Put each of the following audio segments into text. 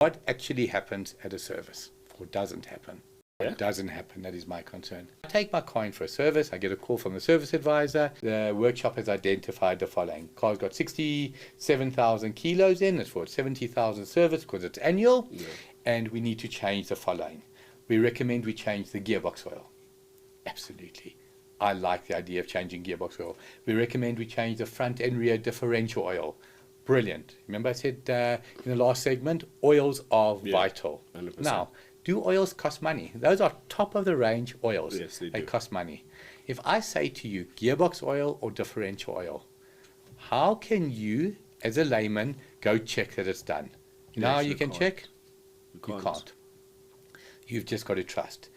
What actually happens at a service or doesn't happen? What doesn't happen, that is my concern. I take my car in for a service, I get a call from the service advisor. The workshop has identified the following. Car's got 67,000 kilos in, it's for 70,000 service because it's annual, and we need to change the following. We recommend we change the gearbox oil. Absolutely. I like the idea of changing gearbox oil. We recommend we change the front and rear differential oil. Brilliant. Remember I said in the last segment, oils are vital. 100%. Now, do oils cost money? Those are top of the range oils. Yes, they do. They cost money. If I say to you gearbox oil or differential oil, how can you, as a layman, go check that it's done? You know how you can check? You can't. You've just got to trust.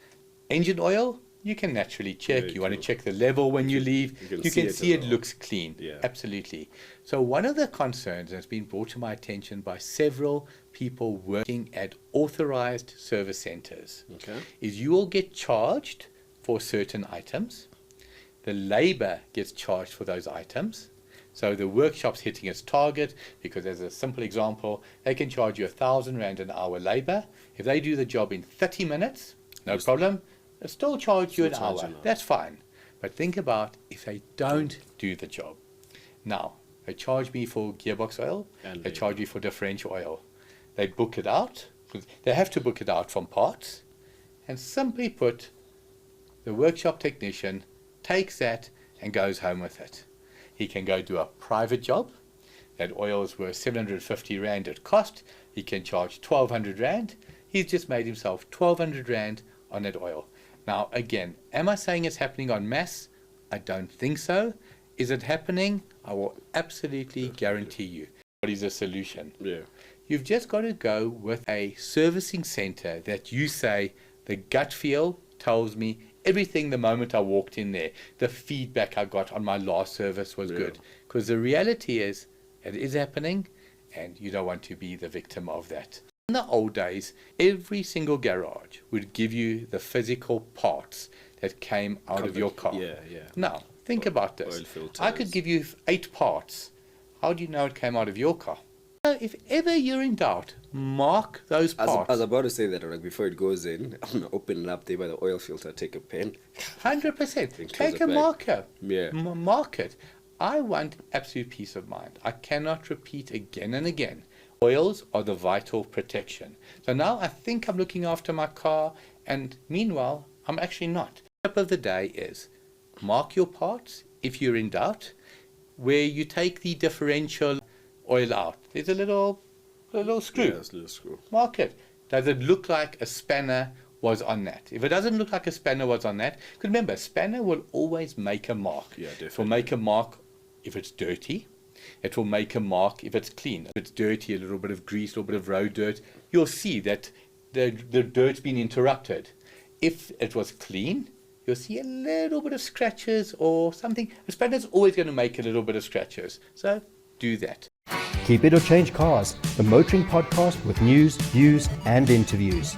Engine oil, you can naturally check. You want to check the level when you leave. You can see it looks clean. Absolutely. So one of the concerns that's been brought to my attention by several people working at authorized service centers is you will get charged for certain items. The labor gets charged for those items. So the workshop's hitting its target because, as a simple example, they can charge you 1,000 Rand an hour labor. If they do the job in 30 minutes, no problem. They'll still charge you an hour. That's fine. But think about if they don't do the job. Now, they charge me for gearbox oil. They charge me for differential oil. They book it out. They have to book it out from parts. And simply put, the workshop technician takes that and goes home with it. He can go do a private job. That oil is worth 750 Rand at cost. He can charge 1,200 Rand. He's just made himself 1,200 Rand on that oil. Now, again, am I saying it's happening en masse? I don't think so. Is it happening? I will absolutely guarantee you. What is the solution? You've just got to go with a servicing center that you say, the gut feel tells me everything the moment I walked in there. The feedback I got on my last service was good. Because the reality is, it is happening, and you don't want to be the victim of that. In the old days, every single garage would give you the physical parts that came out of your car. Now, think about this. I could give you 8 parts. How do you know it came out of your car? So if ever you're in doubt, mark those parts. I was about to say that, like, before it goes in, I'm going to open it up there by the oil filter, take a pen. 100%. Take a marker. Mark it. I want absolute peace of mind. I cannot repeat again and again. Oils are the vital protection. So now I think I'm looking after my car, and meanwhile, I'm actually not. The tip of the day is mark your parts if you're in doubt, where you take the differential oil out. There's a little screw. It's a little screw. Mark it. Does it look like a spanner was on that? If it doesn't look like a spanner was on that, because remember, a spanner will always make a mark. It will make a mark if it's dirty. It will make a mark if it's clean. If it's dirty, a little bit of grease, a little bit of road dirt, you'll see that the dirt's been interrupted. If it was clean, you'll see a little bit of scratches or something. A spanner's always going to make a little bit of scratches. So do that. Keep It or Change Cars, the motoring podcast with news, views, and interviews.